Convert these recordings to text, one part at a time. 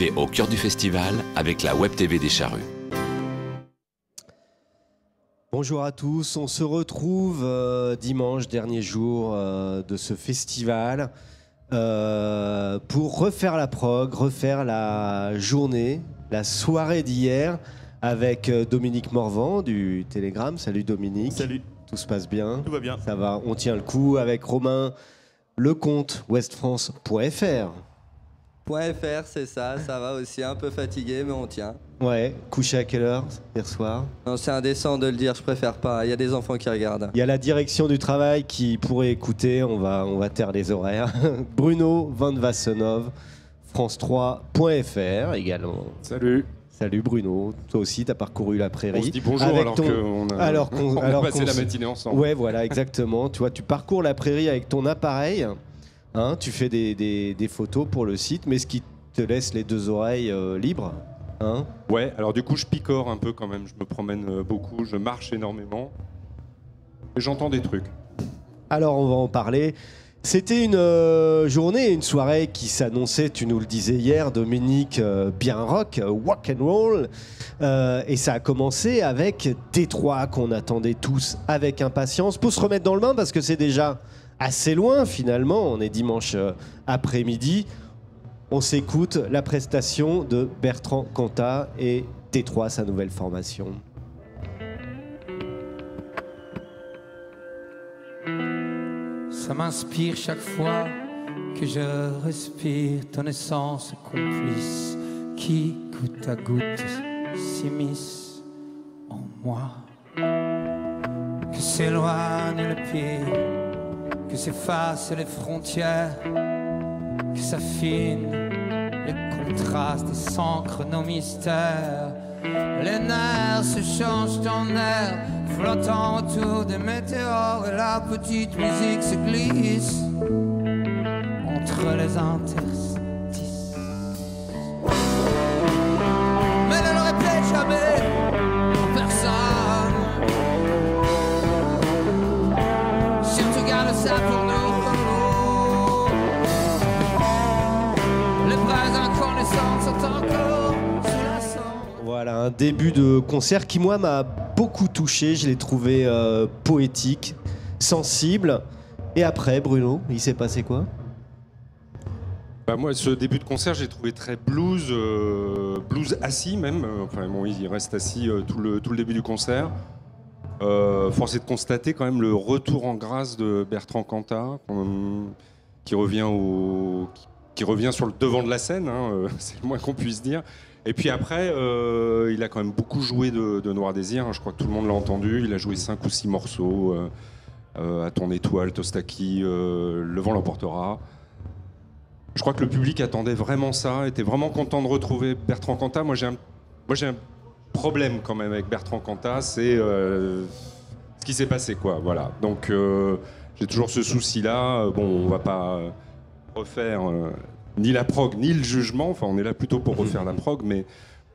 Vivez au cœur du festival avec la Web TV des Charrues. Bonjour à tous, on se retrouve dimanche, dernier jour de ce festival, pour refaire la prog, refaire la journée, la soirée d'hier avec Dominique Morvan du Télégramme. Salut Dominique. Salut. Tout se passe bien? Tout va bien. Ça va, on tient le coup avec Romain Lecomte, westfrance.fr. .fr, c'est ça va aussi, un peu fatigué, mais on tient. Ouais, couché à quelle heure hier soir? Non, c'est indécent de le dire, je préfère pas, il y a des enfants qui regardent. Il y a la direction du travail qui pourrait écouter, on va taire les horaires. Bruno Van Wassenov, France3.fr également. Salut. Salut Bruno, toi aussi t'as parcouru la prairie. On se dit bonjour avec alors qu'on a, on a passé la matinée ensemble. Ouais, voilà, exactement. Tu vois, tu parcours la prairie avec ton appareil, hein, tu fais des photos pour le site, mais ce qui te laisse les deux oreilles libres. Hein. Ouais, alors du coup je picore un peu quand même, je me promène beaucoup, je marche énormément et j'entends des trucs. Alors on va en parler. C'était une journée, une soirée qui s'annonçait, tu nous le disais hier, Dominique, bien rock and roll. Et ça a commencé avec Détroit qu'on attendait tous avec impatience. Pour se remettre dans le bain, parce que c'est déjà assez loin finalement, on est dimanche après-midi. On s'écoute la prestation de Bertrand Cantat et Détroit, sa nouvelle formation. Ça m'inspire chaque fois que je respire ton essence complice qui goutte à goutte s'immisce en moi. Que s'éloigne le pire, que s'effacent les frontières, que s'affinent les contrastes et s'ancrent nos mystères. Les nerfs se changent en airs, flottant autour des météores, et la petite musique se glisse entre les interstices. Mais ne le répète jamais en personne. Surtout garde ça pour nous. Les vraies inconnaissances sont encore sous la cendre. Voilà, un début de concert qui, moi, m'a beaucoup touché. Je l'ai trouvé poétique, sensible. Et après, Bruno, il s'est passé quoi? Bah moi, ce début de concert, j'ai trouvé très blues, blues assis même. Enfin bon, il reste assis tout le début du concert. Force est de constater quand même le retour en grâce de Bertrand Cantat, qui revient sur le devant de la scène, hein, c'est le moins qu'on puisse dire. Et puis après, il a quand même beaucoup joué de Noir Désir, hein, je crois que tout le monde l'a entendu. Il a joué 5 ou 6 morceaux, À ton étoile, Tostaki, Le vent l'emportera. Je crois que le public attendait vraiment ça, était vraiment content de retrouver Bertrand Cantat. Moi j'ai un problème quand même avec Bertrand Cantat, c'est ce qui s'est passé, quoi. Voilà. Donc j'ai toujours ce souci-là. Bon, on va pas refaire ni la prog ni le jugement. Enfin, on est là plutôt pour refaire la prog, mais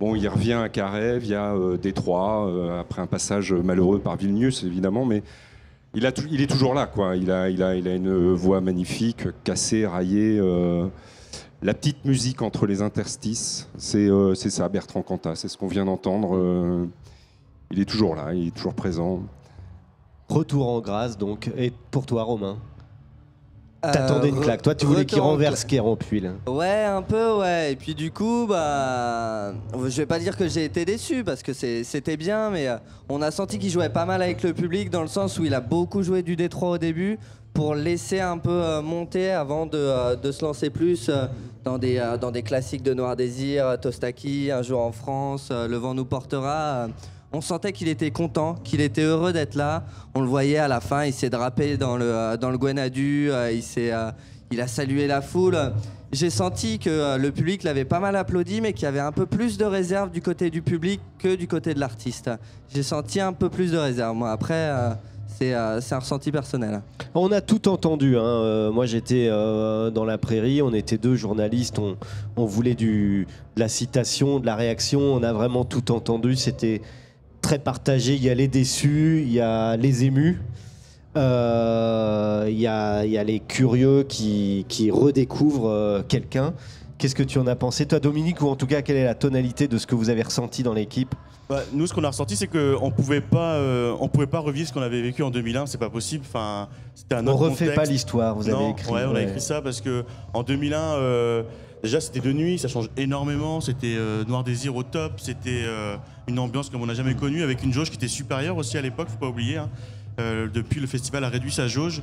bon, il revient à Carhaix via Détroit après un passage malheureux par Vilnius, évidemment, mais il est toujours là, quoi. Il a une voix magnifique, cassée, raillée. La petite musique entre les interstices, c'est ça, Bertrand Cantat. C'est ce qu'on vient d'entendre. Il est toujours là, il est toujours présent. Retour en grâce, donc. Et pour toi, Romain? T'attendais une claque. Toi, tu voulais qu'il renverse Kérampuil. Ouais, un peu, ouais. Et puis du coup, bah, je vais pas dire que j'ai été déçu parce que c'était bien, mais on a senti qu'il jouait pas mal avec le public dans le sens où il a beaucoup joué du Détroit au début pour laisser un peu monter avant de se lancer plus dans des classiques de Noir Désir, Tostaki, Un jour en France, Le vent nous portera. On sentait qu'il était content, qu'il était heureux d'être là. On le voyait à la fin, il s'est drapé dans le Gwenadu, il a salué la foule. J'ai senti que le public l'avait pas mal applaudi, mais qu'il y avait un peu plus de réserve du côté du public que du côté de l'artiste. J'ai senti un peu plus de réserve. Moi, après, c'est un ressenti personnel. On a tout entendu, hein. Moi, j'étais dans la prairie, on était 2 journalistes, on voulait de la citation, de la réaction, on a vraiment tout entendu. C'était très partagé. Il y a les déçus, il y a les émus. Il y a les curieux qui redécouvrent quelqu'un. Qu'est-ce que tu en as pensé, toi, Dominique, ou en tout cas, quelle est la tonalité de ce que vous avez ressenti dans l'équipe? Bah, nous, ce qu'on a ressenti, c'est qu'on pouvait pas revivre ce qu'on avait vécu en 2001. C'est pas possible. Enfin, c'était un On autre refait contexte. pas l'histoire, vous avez écrit. Ouais, on a ouais. écrit ça parce que en 2001, déjà c'était de nuit, ça change énormément. C'était Noir Désir au top. C'était une ambiance comme on n'a jamais connue, avec une jauge qui était supérieure aussi à l'époque. Faut pas oublier. Hein. Depuis, le festival a réduit sa jauge.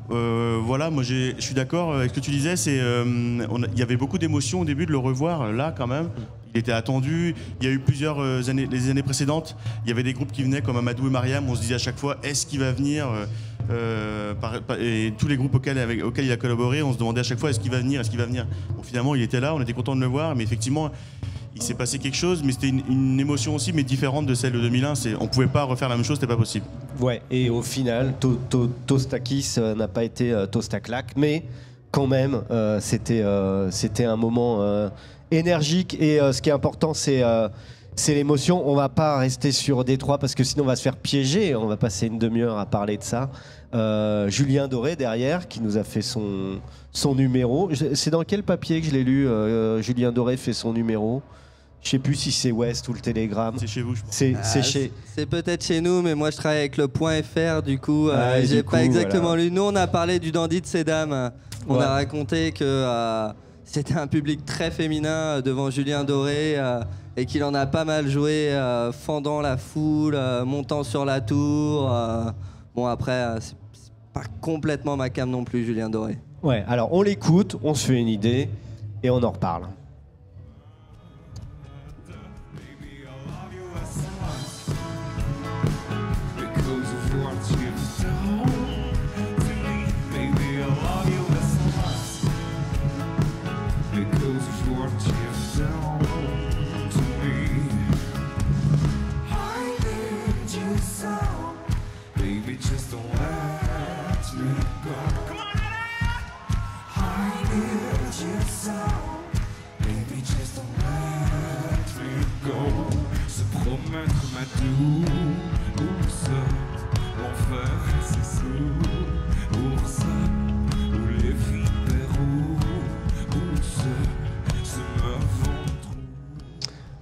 Voilà, moi je suis d'accord avec ce que tu disais. Il y avait beaucoup d'émotions au début de le revoir là quand même. Il était attendu. Il y a eu plusieurs années, les années précédentes, il y avait des groupes qui venaient comme Amadou et Mariam. On se disait à chaque fois, est-ce qu'il va venir et tous les groupes auxquels il a collaboré, on se demandait à chaque fois, est-ce qu'il va venir, est-ce qu'il va venir. Bon, finalement, il était là. On était content de le voir, mais effectivement, il s'est passé quelque chose. Mais c'était une émotion aussi, mais différente de celle de 2001. On pouvait pas refaire la même chose, c'était pas possible. Ouais, et au final, Tostakis n'a pas été Tostaklak, mais quand même, c'était un moment énergique. Et ce qui est important, c'est l'émotion. On va pas rester sur Détroit parce que sinon on va se faire piéger. On va passer une demi-heure à parler de ça. Julien Doré derrière, qui nous a fait son numéro. C'est dans quel papier que je l'ai lu? Julien Doré fait son numéro. Je sais plus si c'est Ouest ou le Télégramme. C'est chez vous, je pense. C'est peut-être chez nous, mais moi je travaille avec le Point .fr, du coup, j'ai pas exactement lu. Nous, on a parlé du dandy de ces dames. On a raconté que c'était un public très féminin devant Julien Doré et qu'il en a pas mal joué, fendant la foule, montant sur la tour. Bon, après, c'est pas complètement ma cam non plus, Julien Doré. Ouais, alors on l'écoute, on se fait une idée et on en reparle.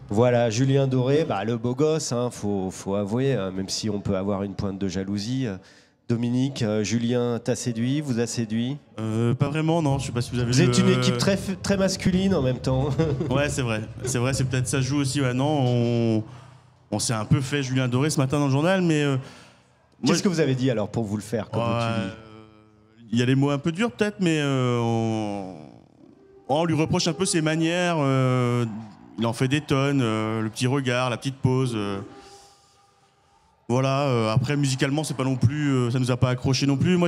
Voilà, Julien Doré, le beau gosse, hein, faut avouer, hein, même si on peut avoir une pointe de jalousie. Dominique, Julien t'a séduit, vous a séduit? Pas vraiment, non. Je sais pas si vous avez vu. Vous êtes une équipe très masculine en même temps. Ouais, c'est vrai. C'est vrai, c'est peut-être ça joue aussi. Ouais, non, on s'est un peu fait Julien Doré ce matin dans le journal, mais... Qu'est-ce que vous avez dit alors pour vous le faire comme il y a des mots un peu durs peut-être, mais on lui reproche un peu ses manières. Il en fait des tonnes, le petit regard, la petite pause. Voilà. Après, musicalement, c'est pas non plus, ça nous a pas accroché non plus. Moi,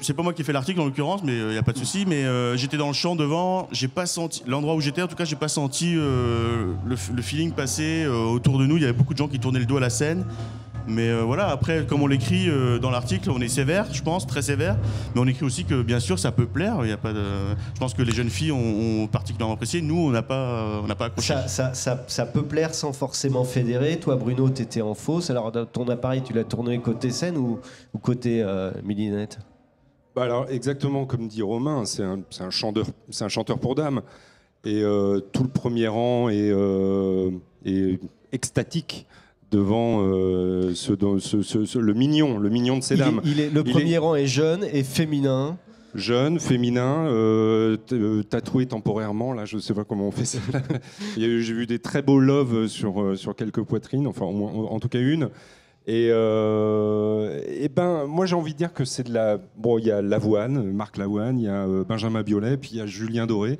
c'est pas moi qui ai fait l'article en l'occurrence, mais il y a pas de souci. Mais j'étais dans le champ devant. J'ai pas senti l'endroit où j'étais. En tout cas, j'ai pas senti le feeling passer autour de nous. Il y avait beaucoup de gens qui tournaient le dos à la scène. Mais voilà, après, comme on l'écrit dans l'article, on est sévère, je pense, très sévère. Mais on écrit aussi que, bien sûr, ça peut plaire. Il y a pas de... Je pense que les jeunes filles ont particulièrement apprécié. Nous, on n'a pas accroché. Ça peut plaire sans forcément fédérer. Toi, Bruno, tu étais en fausse. Alors, ton appareil, tu l'as tourné côté scène ou côté midinette? Alors, exactement comme dit Romain, c'est un chanteur pour dames. Et tout le premier rang est extatique devant le mignon de ces dames. Le premier rang est jeune et féminin. Jeune, féminin, tatoué temporairement, là je sais pas comment on fait ça. J'ai vu des très beaux loves sur quelques poitrines, enfin en tout cas une. Et moi j'ai envie de dire que c'est de la... Bon, il y a Lavoine, Marc Lavoine, il y a Benjamin Biolay, puis il y a Julien Doré.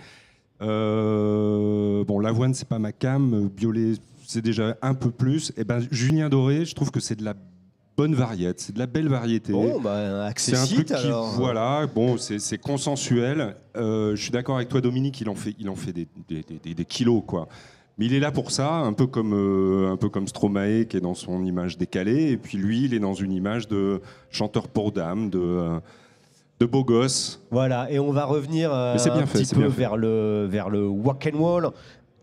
Lavoine c'est pas ma cam, Biolay c'est déjà un peu plus. Julien Doré, je trouve que c'est de la bonne variété, c'est de la belle variété. Bon, c'est un truc qui, alors. Voilà, bon, c'est consensuel. Je suis d'accord avec toi, Dominique, il en fait des kilos, quoi. Mais il est là pour ça, un peu comme Stromae qui est dans son image décalée, et puis lui, il est dans une image de chanteur pour dames, de beau gosse. Voilà, et on va revenir un petit peu vers le rock and roll.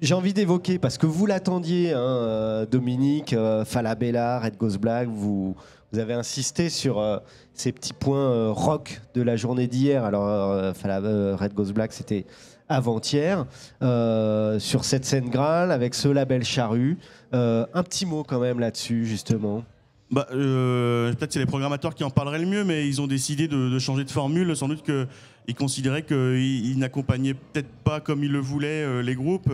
J'ai envie d'évoquer, parce que vous l'attendiez, hein, Dominique, Falabella, Red Goes Black, vous avez insisté sur ces petits points rock de la journée d'hier. Alors, Red Goes Black, c'était avant-hier, sur cette scène Graal, avec ce label Charrue. Un petit mot quand même là-dessus, justement. Bah, peut-être c'est les programmateurs qui en parleraient le mieux, mais ils ont décidé de changer de formule. Sans doute qu'ils considéraient qu'ils n'accompagnaient peut-être pas comme ils le voulaient les groupes.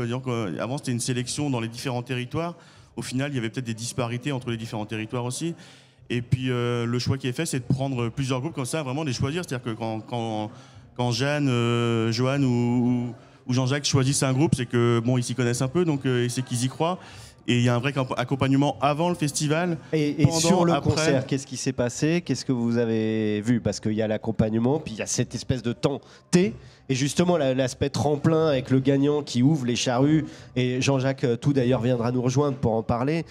Avant, c'était une sélection dans les différents territoires. Au final, il y avait peut-être des disparités entre les différents territoires aussi. Et puis, le choix qui est fait, c'est de prendre plusieurs groupes comme ça, vraiment les choisir. C'est-à-dire que quand Jeanne, Johan ou Jean-Jacques choisissent un groupe, c'est que bon, ils s'y connaissent un peu, donc c'est qu'ils y croient. Et il y a un vrai accompagnement avant le festival. Et pendant, sur le après. concert, qu'est-ce qui s'est passé? Qu'est-ce que vous avez vu? Parce qu'il y a l'accompagnement, puis il y a cette espèce de temps T. Et justement, l'aspect tremplin avec le gagnant qui ouvre les charrues. Et Jean-Jacques Tout, d'ailleurs, viendra nous rejoindre pour en parler.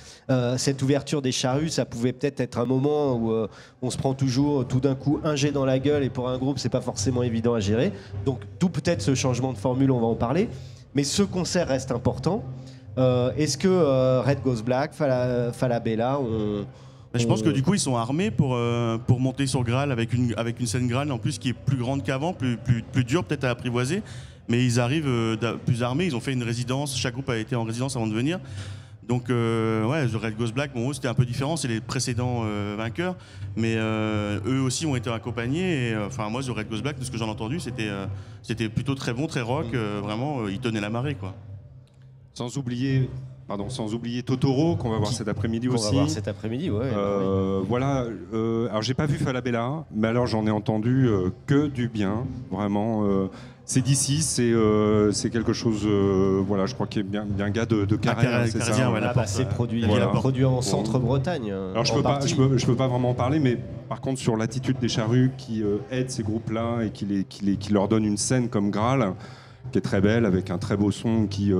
Cette ouverture des charrues, ça pouvait peut-être être un moment où on se prend toujours tout d'un coup un jet dans la gueule. Et pour un groupe, c'est pas forcément évident à gérer. Donc, d'où peut-être ce changement de formule, on va en parler. Mais ce concert reste important. Est-ce que Red Goes Black, Falabella, je pense que du coup ils sont armés pour monter sur Graal avec une scène Graal en plus qui est plus grande qu'avant, plus dure peut-être à apprivoiser, mais ils arrivent plus armés. Ils ont fait une résidence, chaque groupe a été en résidence avant de venir. Donc ouais, The Red Goes Black, bon, c'était un peu différent, c'est les précédents vainqueurs, mais eux aussi ont été accompagnés. Enfin moi, The Red Goes Black, de ce que j'en ai entendu, c'était plutôt très bon, très rock, vraiment, ils tenaient la marée quoi. Sans oublier Totoro qu'on va voir cet après-midi aussi. On va voir cet après-midi, ouais. Voilà. Alors j'ai pas vu Falabella, mais alors j'en ai entendu que du bien, vraiment. C'est d'ici, c'est quelque chose. Voilà, je crois qu'il est bien gars de Carrère, c'est ça. Ouais, c'est produit en Centre-Bretagne. Alors je peux pas vraiment en parler, mais par contre sur l'attitude des charrues qui aident ces groupes-là et qui leur donne une scène comme Graal, qui est très belle avec un très beau son qui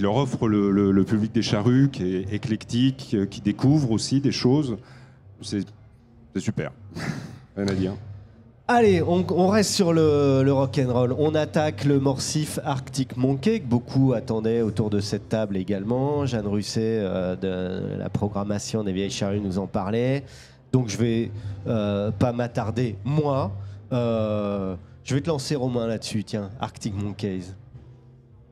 leur offre le public des charrues, qui est éclectique, qui découvre aussi des choses. C'est super. Rien à dire. Allez, on reste sur le rock'n'roll. On attaque le morcif Arctic Monkey, que beaucoup attendaient autour de cette table également. Jeanne Russet de la programmation des Vieilles Charrues nous en parlait. Donc je vais pas m'attarder, moi. Je vais te lancer, Romain, là-dessus. Tiens, Arctic Monkeys.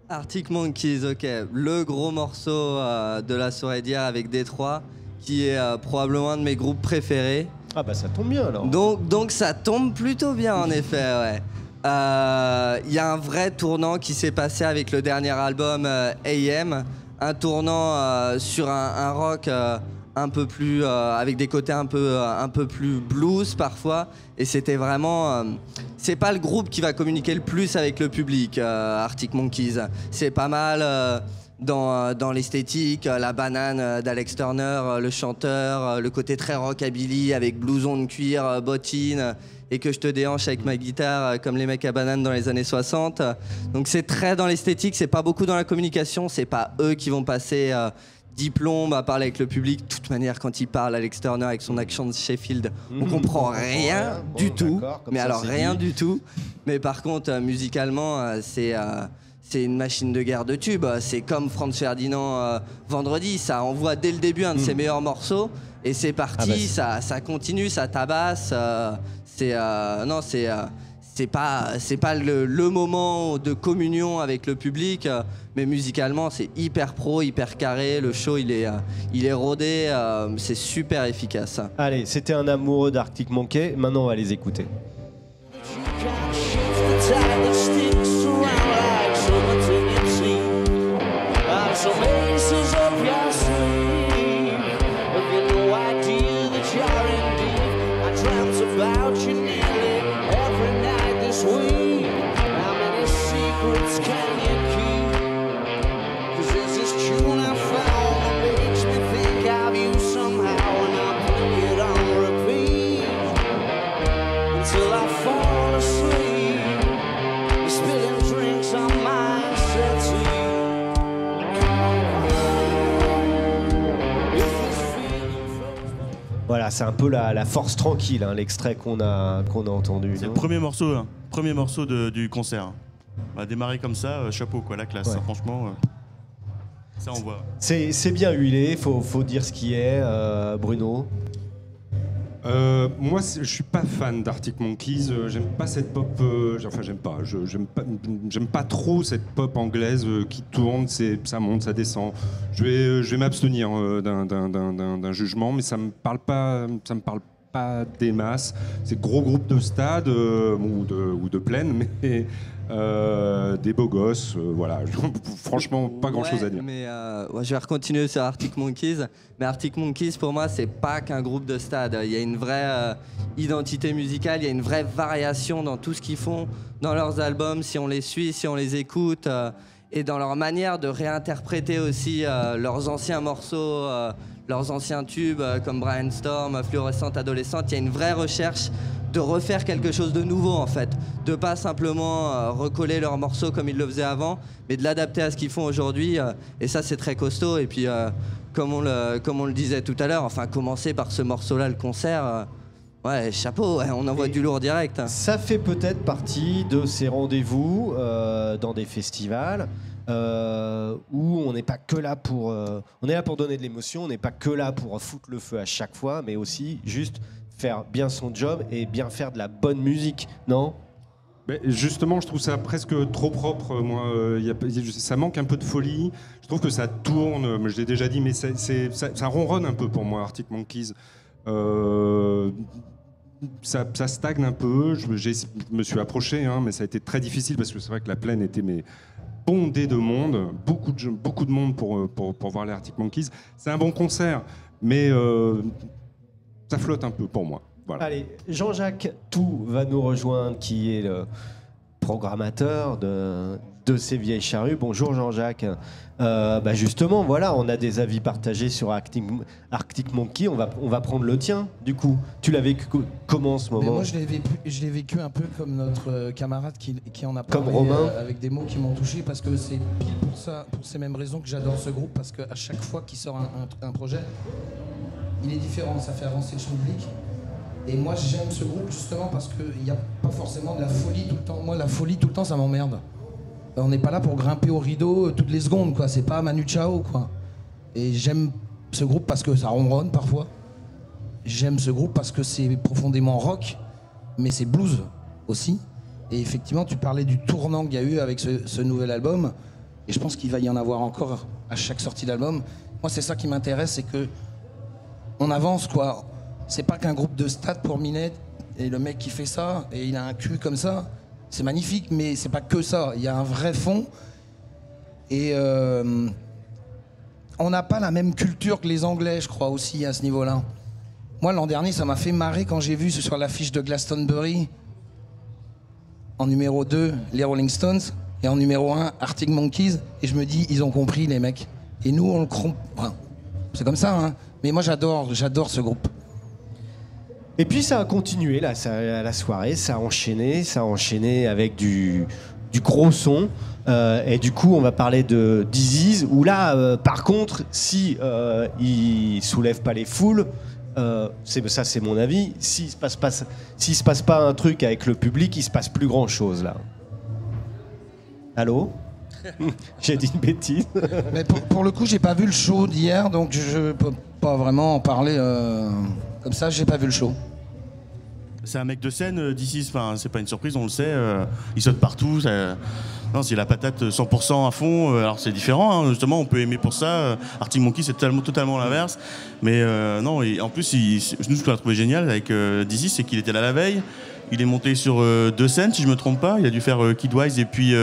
Arctic Monkeys, ok. Le gros morceau de la soirée d'hier avec Détroit, qui est probablement un de mes groupes préférés. Ah bah ça tombe bien alors. Donc ça tombe plutôt bien en effet, ouais. Il y a un vrai tournant qui s'est passé avec le dernier album AM, un tournant sur un rock un peu plus avec des côtés un peu plus blues parfois, et c'était vraiment c'est pas le groupe qui va communiquer le plus avec le public, Arctic Monkeys. C'est pas mal dans l'esthétique, la banane d'Alex Turner, le chanteur, le côté très rockabilly avec blouson de cuir, bottines, et que je te déhanche avec ma guitare comme les mecs à banane dans les années 60. Donc c'est très dans l'esthétique, c'est pas beaucoup dans la communication, c'est pas eux qui vont passer 10 plombes à parler avec le public. De toute manière, quand il parle, Alex Turner avec son accent de Sheffield, on comprend rien du tout. Mais alors rien du tout. Mais par contre, musicalement, c'est une machine de guerre de tubes. C'est comme Franz Ferdinand vendredi. Ça envoie dès le début un de ses meilleurs morceaux. Et c'est parti, ça continue, ça tabasse. C'est pas le moment de communion avec le public, mais musicalement c'est hyper pro, hyper carré. Le show il est rodé, c'est super efficace. Allez, c'était un amoureux d'Arctic Monkey. Maintenant on va les écouter. Voilà, c'est un peu la force tranquille, hein, l'extrait qu'on a entendu. C'est le premier morceau du concert. Démarrer comme ça, chapeau, quoi, la classe, Ouais. hein, franchement. Ça, on voit. C'est bien huilé, faut dire ce qui est, Bruno. Moi, je suis pas fan d'Arctic Monkeys. J'aime pas cette pop. Enfin, j'aime pas trop cette pop anglaise qui tourne. Ça monte, ça descend. Je vais m'abstenir d'un jugement, mais ça me parle pas. Ça me parle pas des masses. C'est gros groupe de stade ou de plaine, mais des beaux gosses. Voilà. Franchement, pas grand chose à dire. Mais je vais continuer sur Arctic Monkeys. Mais Arctic Monkeys, pour moi, c'est pas qu'un groupe de stade. Il y a une vraie identité musicale, il y a une vraie variation dans tout ce qu'ils font, dans leurs albums, si on les suit, si on les écoute, et dans leur manière de réinterpréter aussi leurs anciens morceaux, leurs anciens tubes, comme Brainstorm, Fluorescente Adolescente. Il y a une vraie recherche de refaire quelque chose de nouveau, en fait. De pas simplement recoller leurs morceaux comme ils le faisaient avant, mais de l'adapter à ce qu'ils font aujourd'hui. Et ça, c'est très costaud. Et puis, comme on le disait tout à l'heure, enfin, commencer par ce morceau-là, le concert, ouais, chapeau, ouais, on envoie du lourd direct. Ça fait peut-être partie de ces rendez-vous dans des festivals où on n'est pas que là pour... on est là pour donner de l'émotion, on n'est pas que là pour foutre le feu à chaque fois, mais aussi juste faire bien son job et bien faire de la bonne musique, non ? Mais justement, je trouve ça presque trop propre. Moi, ça manque un peu de folie. Je trouve que ça tourne. Je l'ai déjà dit, mais ça ronronne un peu pour moi, Arctic Monkeys. Ça stagne un peu. Je me suis approché, hein, mais ça a été très difficile parce que c'est vrai que la plaine était bondée de monde, beaucoup de monde pour voir les Arctic Monkeys. C'est un bon concert, mais ça flotte un peu pour moi. Voilà. Allez, Jean-Jacques Tout va nous rejoindre, qui est le programmateur de ces vieilles charrues. Bonjour Jean-Jacques. Justement, voilà, on a des avis partagés sur Arctic Monkey. On va prendre le tien, du coup. Tu l'as vécu comment ce moment ? Mais moi, je l'ai vécu un peu comme notre camarade qui en a parlé, comme Romain. avec des mots qui m'ont touché, parce que c'est pile pour ces mêmes raisons que j'adore ce groupe, parce qu'à chaque fois qu'il sort un projet, il est différent, ça fait avancer le public. Et moi, j'aime ce groupe justement parce qu'il n'y a pas forcément de la folie tout le temps. Moi, la folie tout le temps, ça m'emmerde. On n'est pas là pour grimper au rideau toutes les secondes, quoi. C'est pas Manu Chao, quoi. Et j'aime ce groupe parce que ça ronronne parfois. J'aime ce groupe parce que c'est profondément rock, mais c'est blues aussi. Et effectivement, tu parlais du tournant qu'il y a eu avec ce nouvel album. Et je pense qu'il va y en avoir encore à chaque sortie d'album. Moi, c'est ça qui m'intéresse, c'est que on avance, quoi. C'est pas qu'un groupe de stade pour Minette et le mec qui fait ça et il a un cul comme ça. C'est magnifique, mais c'est pas que ça. Il y a un vrai fond. Et on n'a pas la même culture que les Anglais, je crois, aussi, à ce niveau-là. Moi, l'an dernier, ça m'a fait marrer quand j'ai vu sur l'affiche de Glastonbury, en numéro 2, les Rolling Stones, et en numéro 1, Arctic Monkeys. Et je me dis, ils ont compris, les mecs. Et nous, on le comprend. Enfin, c'est comme ça, hein. Mais moi, j'adore ce groupe. Et puis ça a continué là, la soirée, ça a enchaîné avec du gros son. Et du coup, on va parler de Disease, où là, par contre, si il soulève pas les foules, ça c'est mon avis. S'il se passe pas un truc avec le public, il se passe plus grand chose là. Allô? J'ai dit une bêtise. Mais pour le coup, j'ai pas vu le show d'hier, donc je peux pas vraiment en parler comme ça. J'ai pas vu le show. C'est un mec de scène d'ici, enfin, c'est pas une surprise, on le sait. Il saute partout. Non, c'est la patate 100% à fond. Alors c'est différent, hein, justement, on peut aimer pour ça. Arctic Monkey, c'est totalement l'inverse. Mais non, et en plus, nous, ce qu'on a trouvé génial avec d'ici, c'est qu'il était là la veille. Il est monté sur 2 scènes, si je me trompe pas. Il a dû faire Kidwise et puis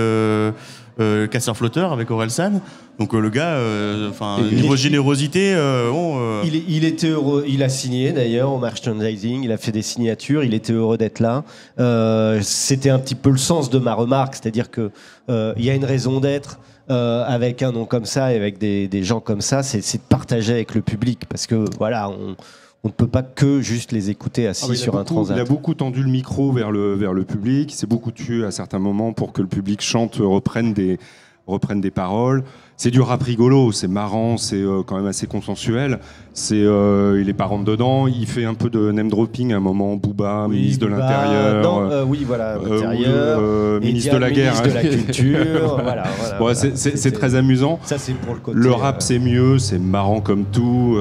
Casseur Flotteur avec Orelsan. Donc le gars, niveau générosité, il était heureux. Il a signé d'ailleurs au merchandising. Il a fait des signatures. Il était heureux d'être là. C'était un petit peu le sens de ma remarque, c'est-à-dire que il y a une raison d'être avec un nom comme ça et avec des gens comme ça. C'est de partager avec le public, parce que voilà, on ne peut pas que juste les écouter assis sur un transat. Il a beaucoup tendu le micro vers le public. Il s'est beaucoup tué à certains moments pour que le public chante, reprenne reprennent des paroles. C'est du rap rigolo, c'est marrant, c'est quand même assez consensuel. Il est pas rentre dedans, il fait un peu de name dropping à un moment, Booba, ministre de l'Intérieur. Ministre de la Guerre. Ministre de la Culture. voilà. Ouais, c'est très amusant. Ça, c'est pour le côté. Le rap, c'est mieux, c'est marrant comme tout.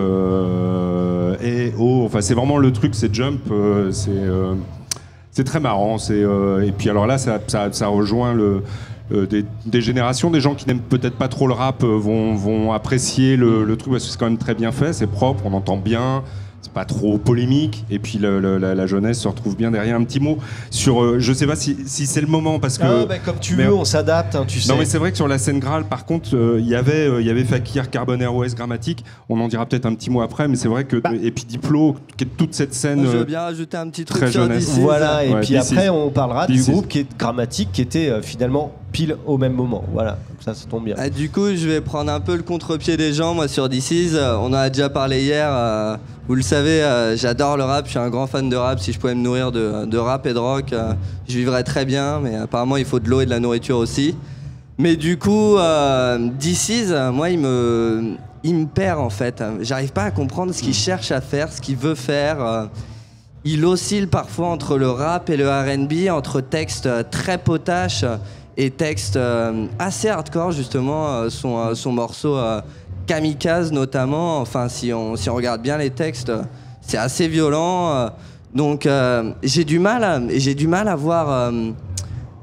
Enfin, c'est vraiment le truc, c'est Jump, c'est très marrant. Et puis alors là, ça rejoint des générations, des gens qui n'aiment peut-être pas trop le rap vont apprécier le truc parce que c'est quand même très bien fait, c'est propre, on entend bien, c'est pas trop polémique, et puis la jeunesse se retrouve bien derrière. Un petit mot sur, je sais pas si c'est le moment parce que comme tu veux, on s'adapte, hein, tu sais. Non mais c'est vrai que sur la scène Graal, par contre, il y avait Fakir, Carbone ROS, Grammatique. On en dira peut-être un petit mot après, mais c'est vrai que et puis Diplo, toute cette scène. Je veux bien rajouter un petit truc très sur jeunesse. DC. Voilà, et Ouais, puis DC. après, on parlera du DC. groupe qui est Grammatique, qui était finalement pile au même moment. Voilà, comme ça tombe bien. Ah, du coup, je vais prendre un peu le contre-pied des gens, moi, sur DC's. On en a déjà parlé hier. Vous le savez, j'adore le rap, je suis un grand fan de rap. Si je pouvais me nourrir de rap et de rock, je vivrais très bien. Mais apparemment, il faut de l'eau et de la nourriture aussi. Mais du coup, DC's, moi, il me perd en fait. J'arrive pas à comprendre ce qu'il cherche à faire, ce qu'il veut faire. Il oscille parfois entre le rap et le R&B, entre textes très potaches et textes assez hardcore, justement. Son morceau Kamikaze, notamment. Enfin, si on regarde bien les textes, c'est assez violent. Donc, j'ai du mal à voir.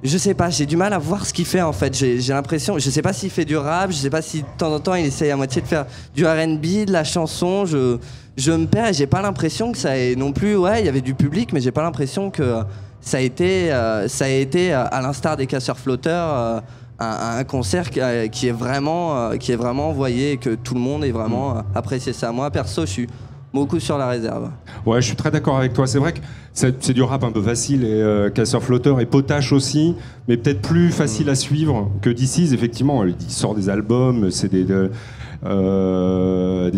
Je sais pas, j'ai du mal à voir ce qu'il fait en fait. J'ai l'impression, je sais pas s'il fait du rap, je sais pas si de temps en temps il essaye à moitié de faire du R&B, de la chanson. Je me perds et j'ai pas l'impression que ça ait non plus. Ouais, il y avait du public, mais j'ai pas l'impression que ça a été à l'instar des Casseurs Flotteurs, un concert qui est vraiment envoyé et que tout le monde ait vraiment apprécié ça. Moi perso, je suis beaucoup sur la réserve. Ouais, je suis très d'accord avec toi. C'est vrai que c'est du rap un peu facile et Casseur Flotteur et potache aussi, mais peut-être plus facile à suivre que DC's. Effectivement, il sort des albums, c'est des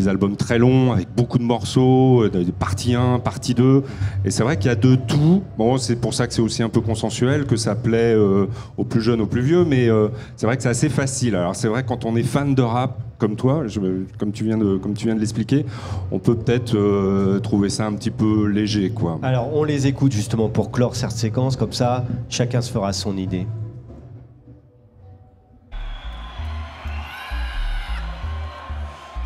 albums très longs avec beaucoup de morceaux, des parties 1, partie 2, et c'est vrai qu'il y a de tout. Bon, c'est pour ça que c'est aussi un peu consensuel, que ça plaît aux plus jeunes, aux plus vieux, mais c'est vrai que c'est assez facile. Alors c'est vrai que quand on est fan de rap comme toi, comme tu viens de l'expliquer, on peut peut-être trouver ça un petit peu léger, quoi. Alors on les écoute justement pour clore cette séquence, comme ça chacun se fera son idée.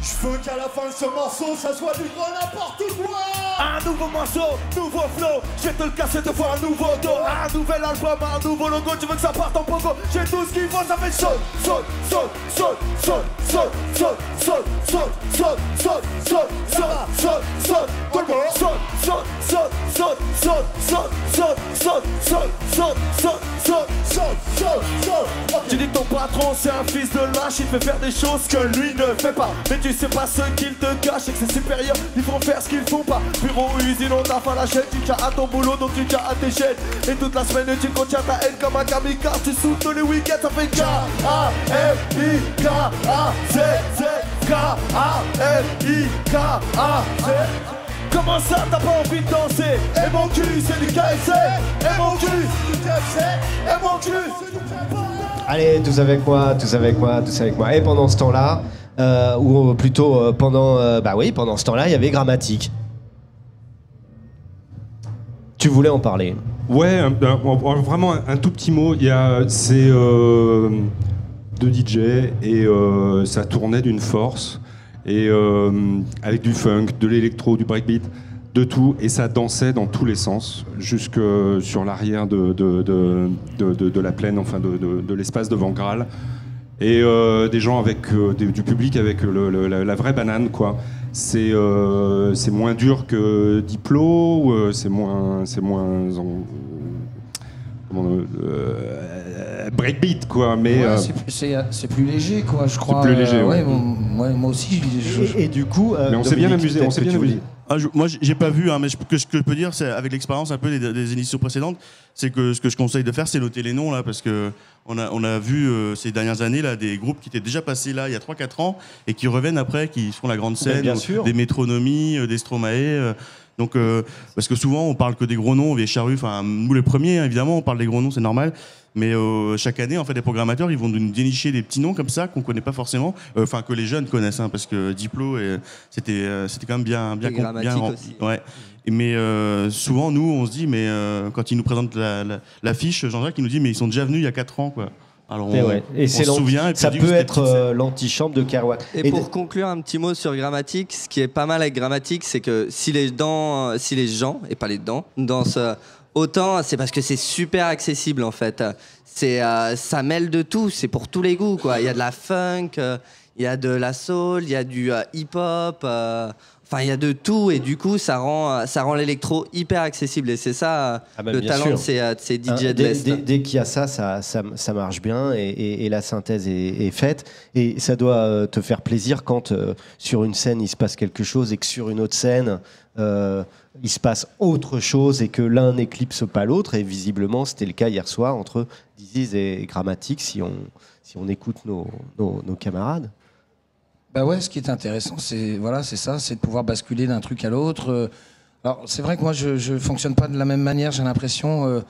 Je veux qu'à la fin de ce morceau, ça soit du grand n'importe quoi. Un nouveau morceau, nouveau flow. Je vais te le casser deux fois, un nouveau dos. Un nouvel album, un nouveau logo. Tu veux que ça parte en pogo? J'ai tout ce qu'il faut, ça fait saute, saute, saute, saute, saute, saute, saute, saute, saute, saute, saute, saute, saute, saute, pogo, saute, saute, saute, saute, saute, saute, saute, saute, saute, saute, saute, saute, saute, saute. Tu dis que ton patron c'est un fils de lâche, il fait faire des choses que lui ne fait pas. Mais tu sais pas ce qu'il te cache et que ses supérieurs ils font faire ce qu'ils font pas. Bureau, usine, on taffe à la chaîne, tu tiens à ton boulot donc tu tiens à tes chaînes. Et toute la semaine tu contiens ta haine comme un kamikaze. Tu sautes tous les week-ends, ça fait K-A-M-I-K-A-Z-Z K-A-M-I-K-A-Z. Comment ça t'as pas envie de danser? Et mon cul c'est du KFC. Et mon cul c'est du KFC. Et mon cul c'est du KFC. Allez, tous avec moi, tous avec moi, tous avec moi. Et pendant ce temps-là, ou plutôt pendant ce temps-là, il y avait Grammatique. Tu voulais en parler? Ouais, vraiment un tout petit mot. C'est deux DJ et ça tournait d'une force et avec du funk, de l'électro, du breakbeat, de tout, et ça dansait dans tous les sens, jusque sur l'arrière de la plaine, enfin de l'espace devant Graal, et des gens avec du public avec la vraie banane, quoi. C'est moins dur que Diplo, c'est moins breakbeat, quoi, mais Ouais, c'est plus léger, quoi, je crois. C'est plus léger, ouais. Moi aussi. Et du coup, mais on s'est bien Dominique, amusé, on peut-être s'est que bien tu voulais- amusé. Moi, j'ai pas vu, hein, mais ce que je peux dire, c'est avec l'expérience un peu des émissions précédentes, c'est que ce que je conseille de faire, c'est noter les noms là, parce que on a vu ces dernières années là des groupes qui étaient déjà passés là il y a 3-4 ans et qui reviennent après, qui font la grande scène, bien sûr. des Métronomies, des Stromae. Parce que souvent on parle que des gros noms, des Charrues, enfin nous les premiers, hein, évidemment, on parle des gros noms, c'est normal. Mais chaque année, en fait, les programmateurs, ils vont nous dénicher des petits noms comme ça qu'on connaît pas forcément, enfin que les jeunes connaissent, hein, parce que Diplo, c'était quand même bien aussi. ouais. Mais souvent, nous, on se dit, mais quand ils nous présentent l'affiche, Jean-Jacques, il nous dit, mais ils sont déjà venus il y a 4 ans, quoi. Alors et on se souvient, et puis ça on dit peut que c'était être l'antichambre de Kerouac. Et pour conclure un petit mot sur Grammatique, ce qui est pas mal avec Grammatique, c'est que si les gens, et pas les dents, dansent autant, c'est parce que c'est super accessible en fait. Ça mêle de tout, c'est pour tous les goûts, quoi. Il y a de la funk, il y a de la soul, il y a du hip-hop, enfin il y a de tout, et du coup ça rend l'électro hyper accessible, et c'est ça le talent de ces DJ de l'Est. Dès qu'il y a ça marche bien, et la synthèse est faite, et ça doit te faire plaisir quand sur une scène il se passe quelque chose et que sur une autre scène il se passe autre chose et que l'un n'éclipse pas l'autre, et visiblement c'était le cas hier soir entre Disease et Grammatique, si on écoute nos camarades. Bah ouais, ce qui est intéressant, c'est ça, c'est de pouvoir basculer d'un truc à l'autre. Alors c'est vrai que moi je fonctionne pas de la même manière, j'ai l'impression,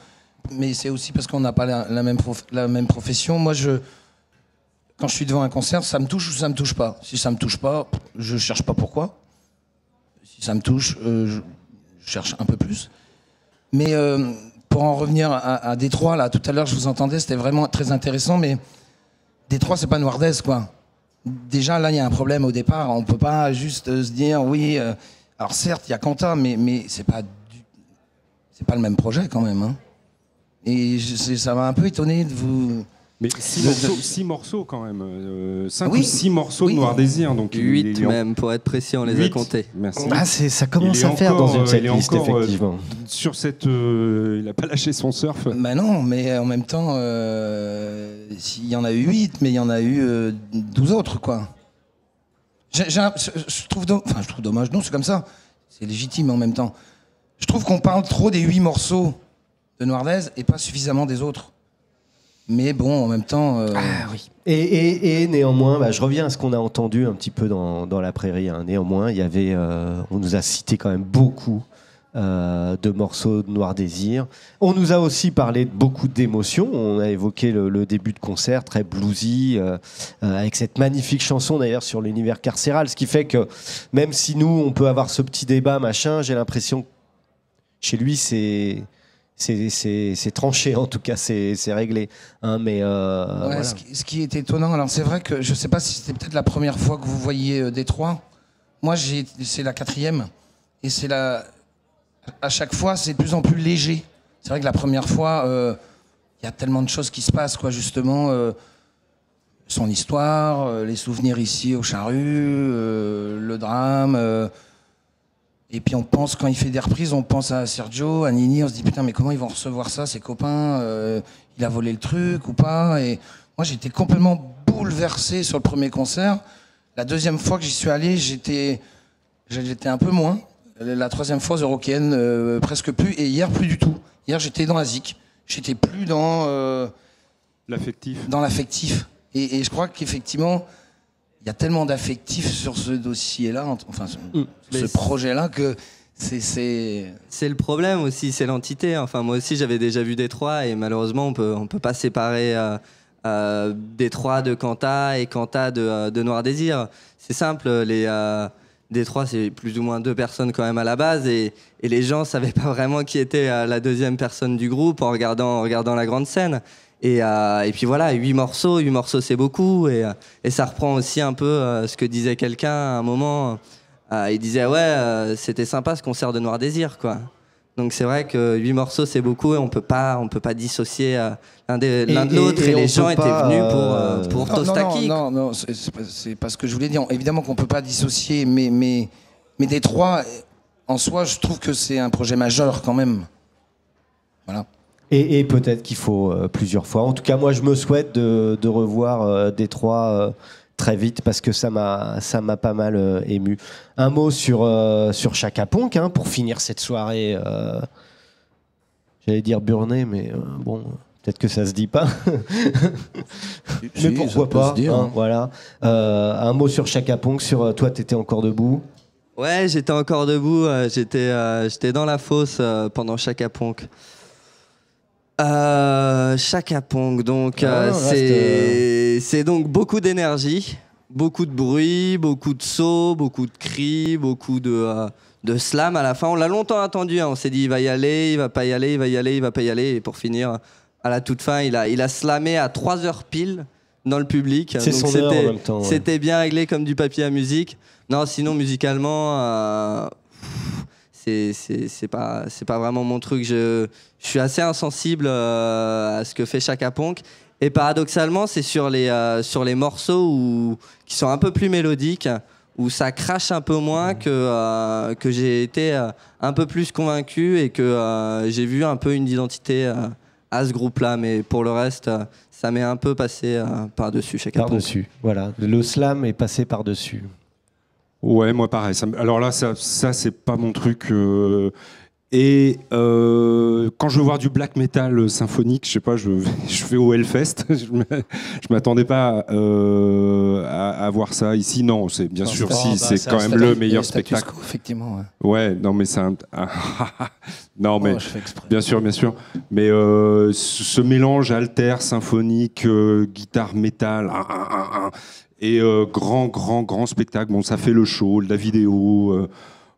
mais c'est aussi parce qu'on n'a pas la même profession. Moi quand je suis devant un concert, ça me touche ou ça me touche pas. Si ça me touche pas, je cherche pas pourquoi. Si ça me touche, je cherche un peu plus. Mais pour en revenir à Détroit, là, tout à l'heure je vous entendais, c'était vraiment très intéressant, mais Détroit c'est pas Noirdez, quoi. Déjà, là, il y a un problème au départ. On ne peut pas juste se dire, oui, alors certes, il y a Quentin, mais c'est pas le même projet quand même. Hein. Et ça m'a un peu étonné de vous... Mais 6 morceaux quand même. 5 ou 6 morceaux de Noir Désir. Donc 8 même, pour être précis, on les a comptés. Merci. Ah, ça commence à faire dans une setlist, effectivement. Sur cette... il n'a pas lâché son surf. Bah non, mais en même temps, il y en a eu 8, mais il y en a eu 12 autres, quoi. Je trouve dommage, non, c'est comme ça. C'est légitime en même temps. Je trouve qu'on parle trop des 8 morceaux de Noirdez et pas suffisamment des autres. Mais bon, en même temps... Ah oui. Et néanmoins, je reviens à ce qu'on a entendu un petit peu dans la prairie. Hein. Néanmoins, il y avait, on nous a cité quand même beaucoup de morceaux de Noir Désir. On nous a aussi parlé de beaucoup d'émotions. On a évoqué le début de concert, très bluesy, avec cette magnifique chanson d'ailleurs sur l'univers carcéral. Ce qui fait que même si nous, on peut avoir ce petit débat, machin, j'ai l'impression que chez lui, c'est tranché, en tout cas, c'est réglé. Hein, mais voilà. Ce qui est étonnant, alors c'est vrai que je ne sais pas si c'était peut-être la première fois que vous voyiez Détroit. Moi, c'est la 4e. Et à chaque fois, c'est de plus en plus léger. C'est vrai que la première fois, il y a tellement de choses qui se passent, quoi, justement. Son histoire, les souvenirs ici au Charru, le drame... Et puis on pense, quand il fait des reprises, on pense à Sergio, à Nini, on se dit putain mais comment ils vont recevoir ça, ses copains, il a volé le truc ou pas. Et moi j'étais complètement bouleversé sur le premier concert. La deuxième fois que j'y suis allé, j'étais un peu moins. La troisième fois, The Rockienne, presque plus. Et hier, plus du tout. Hier j'étais dans la zik. J'étais plus dans... l'affectif. Dans l'affectif. Et je crois qu'effectivement... Il y a tellement d'affectifs sur ce dossier-là, enfin ce projet-là, que c'est... C'est le problème aussi, c'est l'entité. Enfin, moi aussi, j'avais déjà vu Détroit, et malheureusement, on peut pas séparer Détroit de Quanta et Quanta de Noir Désir. C'est simple, Détroit, c'est plus ou moins 2 personnes quand même à la base, et les gens savaient pas vraiment qui était la deuxième personne du groupe en regardant la grande scène. Et puis voilà, 8 morceaux c'est beaucoup, et ça reprend aussi un peu ce que disait quelqu'un à un moment. Il disait c'était sympa ce concert de Noir Désir, quoi. Donc c'est vrai que 8 morceaux c'est beaucoup, et on peut pas dissocier l'un de l'autre, et les gens étaient venus pour Tostaki. Non, c'est pas ce que je voulais dire. Évidemment qu'on peut pas dissocier, mais Détroit en soi, je trouve que c'est un projet majeur quand même. Voilà. Et peut-être qu'il faut plusieurs fois. En tout cas, moi, je me souhaite de revoir Détroit très vite, parce que ça m'a pas mal ému. Un mot sur Chaka Ponk, hein, pour finir cette soirée. J'allais dire burnée, mais bon, peut-être que ça se dit pas. Mais pourquoi pas, hein, voilà. Un mot sur Chaka Ponk, sur toi, t'étais encore debout. Ouais, j'étais encore debout. J'étais dans la fosse pendant Chaka Ponk. Chaka Ponk, donc reste, c'est donc beaucoup d'énergie, beaucoup de bruit, beaucoup de sauts, beaucoup de cris, beaucoup de slam à la fin. On l'a longtemps attendu, hein. On s'est dit il va y aller, il va pas y aller, il va y aller, il va pas y aller. Et pour finir, à la toute fin, il a slamé à 3 heures pile dans le public. C'est donc son heure en même temps. Ouais. c'était bien réglé comme du papier à musique. Non, sinon musicalement, c'est pas vraiment mon truc. Je suis assez insensible à ce que fait Chaka Ponk. Et paradoxalement, c'est sur les morceaux qui sont un peu plus mélodiques, où ça crache un peu moins, que j'ai été un peu plus convaincu et que j'ai vu un peu une identité à ce groupe-là. Mais pour le reste, ça m'est un peu passé par-dessus Chaka Ponk. Par-dessus, voilà. Le slam est passé par-dessus. Ouais, moi pareil. Alors là, ça c'est pas mon truc. Et quand je veux voir du black metal symphonique, je sais pas, je vais au Hellfest. Je m'attendais pas à voir ça ici. Non, c'est bien sûr, si c'est quand même le meilleur spectacle. Effectivement. Ouais, non, mais c'est un. Non, mais bien sûr. Mais ce mélange alter, symphonique, guitare métal. Et grand spectacle. Bon, ça fait le show, la vidéo.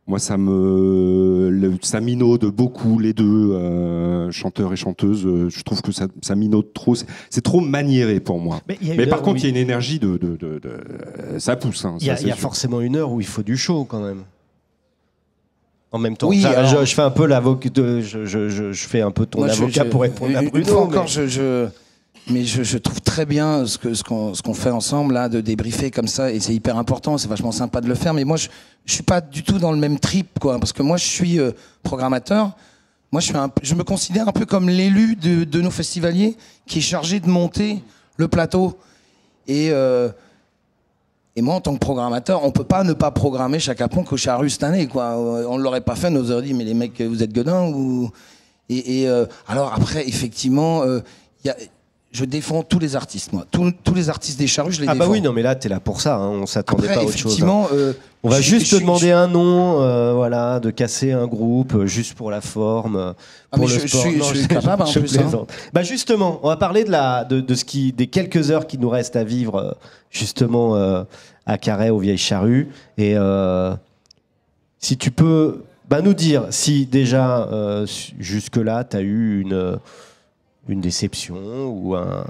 Moi, ça minaude beaucoup, les deux, chanteurs et chanteuses. Je trouve que ça minaude trop. C'est trop maniéré pour moi. Mais par contre, il y a une énergie ça pousse. Hein, il y a forcément une heure où il faut du show, quand même. En même temps, oui, je fais un peu l'avocat. Je fais un peu ton avocat pour répondre à Bruno. Une fois encore, mais je trouve très bien ce qu'on fait ensemble là, de débriefer comme ça, et c'est hyper important, c'est vachement sympa de le faire. Mais moi, je suis pas du tout dans le même trip, quoi, parce que moi, je suis programmateur. Moi, je me considère un peu comme l'élu de nos festivaliers qui est chargé de monter le plateau. Et moi, en tant que programmateur, on peut pas ne pas programmer Chaka Ponk au Charrue cette année, quoi. On l'aurait pas fait, on nous aurait dit mais les mecs, vous êtes godins ou alors après, effectivement, je défends tous les artistes, moi. Tous les artistes des Charrues, je les défends. Ah bah oui, non, mais là, t'es là pour ça. Hein. On s'attendait pas à autre chose. Hein. On va juste te demander un nom, voilà, de casser un groupe, juste pour la forme, pour le sport. Je suis capable, en plus. Hein. Bah justement, on va parler des quelques heures qui nous restent à vivre, justement, à Carhaix, aux Vieilles Charrues. Et si tu peux nous dire si déjà, jusque-là, t'as eu une déception ou un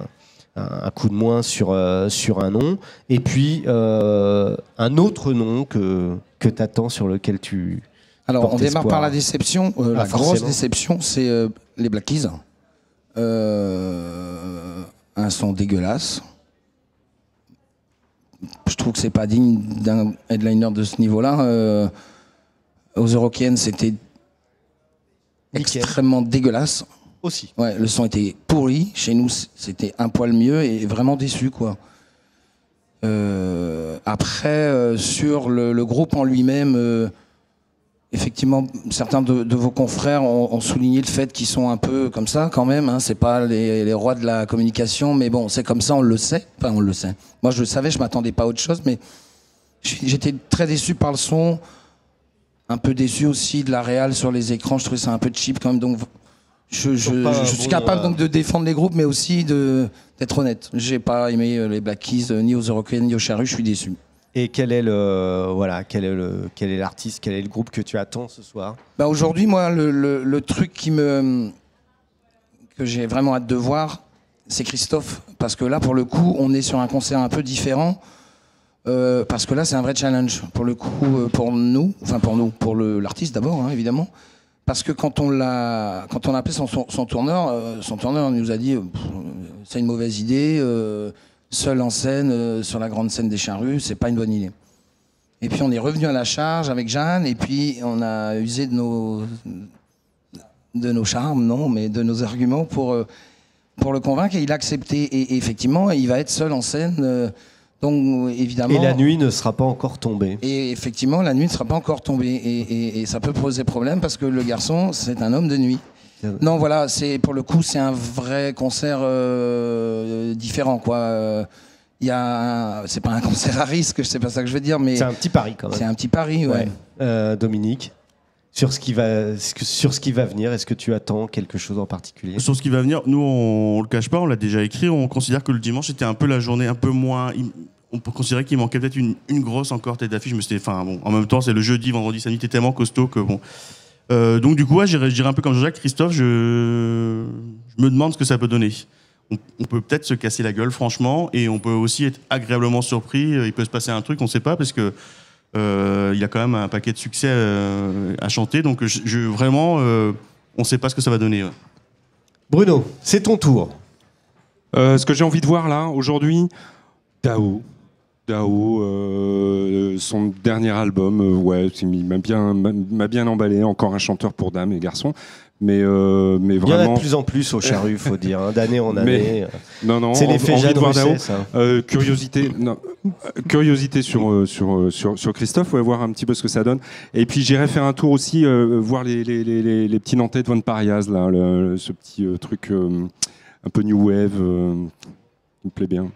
coup de moins sur un nom, et puis un autre nom que tu attends, sur lequel tu Alors, on démarre espoir. par la déception. La grosse déception, c'est les Black Keys. Un son dégueulasse. Je trouve que c'est pas digne d'un headliner de ce niveau-là. Aux Eurokéennes, c'était extrêmement dégueulasse. Aussi. Ouais, le son était pourri. Chez nous, c'était un poil mieux, et vraiment déçu, quoi. Après, sur le groupe en lui-même, effectivement, certains de vos confrères ont souligné le fait qu'ils sont un peu comme ça, quand même. Hein. C'est pas les rois de la communication, mais bon, c'est comme ça, on le sait. Enfin, on le sait. Moi, je le savais, je m'attendais pas à autre chose, mais j'étais très déçu par le son. Un peu déçu aussi de la réal sur les écrans. Je trouvais ça un peu cheap, quand même. Donc, je suis capable donc de défendre les groupes, mais aussi d'être honnête. J'ai pas aimé les Black Keys, ni aux Eurokéennes, ni aux Charrues. Je suis déçu. Et quel est l'artiste, quel est le groupe que tu attends ce soir? Aujourd'hui, moi, le truc que j'ai vraiment hâte de voir, c'est Christophe, parce que là, pour le coup, on est sur un concert un peu différent. Parce que là, c'est un vrai challenge pour le coup, pour l'artiste d'abord, hein, évidemment. Parce que quand on a appelé son tourneur nous a dit c'est une mauvaise idée, seul en scène, sur la grande scène des Charrues, c'est pas une bonne idée. Et puis on est revenu à la charge avec Jeanne, et puis on a usé de nos charmes, non, mais de nos arguments pour le convaincre, et il a accepté. Et effectivement, il va être seul en scène. Donc, évidemment, et la nuit ne sera pas encore tombée. Et effectivement, la nuit ne sera pas encore tombée. Et ça peut poser problème, parce que le garçon, c'est un homme de nuit. Non, voilà, pour le coup, c'est un vrai concert différent, quoi. C'est pas un concert à risque, c'est pas ça que je veux dire, mais c'est un petit pari, quand même. C'est un petit pari, ouais. Dominique, sur ce qui va venir. Est-ce que tu attends quelque chose en particulier? Sur ce qui va venir, nous, on le cache pas, on l'a déjà écrit, on considère que le dimanche était un peu la journée un peu moins... On considérait qu'il manquait peut-être une grosse encore tête d'affiche, mais en même temps, c'est le jeudi, vendredi, samedi, t'es tellement costaud que bon... donc du coup, ouais, je dirais un peu comme Jean-Jacques, Christophe, je me demande ce que ça peut donner. On peut peut-être se casser la gueule, franchement, et on peut aussi être agréablement surpris. Il peut se passer un truc, on ne sait pas, parce que il y a quand même un paquet de succès à chanter. Donc vraiment, on ne sait pas ce que ça va donner. Ouais. Bruno, c'est ton tour. Ce que j'ai envie de voir là, aujourd'hui, Dao, son dernier album, ouais, il m'a bien emballé. Encore un chanteur pour dames et garçons. Mais vraiment... Il y en a de plus en plus au Charru, faut dire, hein, d'année en année. Non, c'est l'effet Jeanne Rousset, ça. Curiosité sur Christophe, ouais, voir un petit peu ce que ça donne. Et puis j'irai faire un tour aussi, voir les petits Nantais de Von Parias, là, ce petit truc un peu new wave, qui me plaît bien.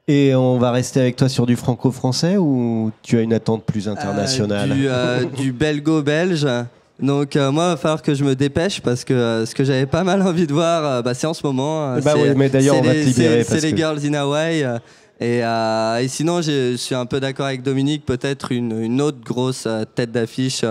Et on va rester avec toi sur du franco-français ou tu as une attente plus internationale? Du belgo-belge. Donc moi, il va falloir que je me dépêche parce que ce que j'avais pas mal envie de voir, c'est en ce moment. Oui, mais d'ailleurs, on va te libérer. C'est les Girls in Hawaii. Et sinon, je suis un peu d'accord avec Dominique, peut-être une autre grosse tête d'affiche.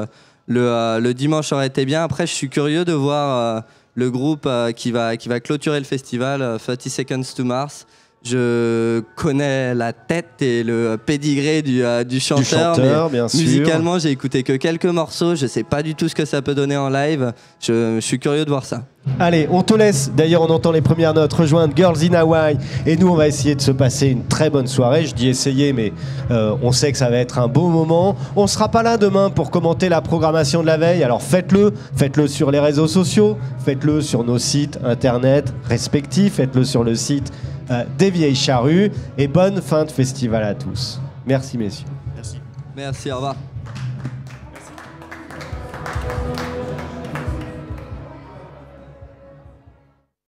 Le dimanche aurait été bien. Après, je suis curieux de voir le groupe qui va clôturer le festival, 30 Seconds to Mars. Je connais la tête et le pédigré du chanteur, mais bien sûr. Musicalement, j'ai écouté que quelques morceaux. Je sais pas du tout ce que ça peut donner en live. Je suis curieux de voir ça. Allez, on te laisse. D'ailleurs, on entend les premières notes. Rejoindre Girls in Hawaii. Et nous, on va essayer de se passer une très bonne soirée. Je dis essayer, mais on sait que ça va être un beau moment. On sera pas là demain pour commenter la programmation de la veille. Alors faites-le. Faites-le sur les réseaux sociaux. Faites-le sur nos sites internet respectifs. Faites-le sur le site des Vieilles Charrues. Et bonne fin de festival à tous. Merci, messieurs. Merci. Merci, au revoir.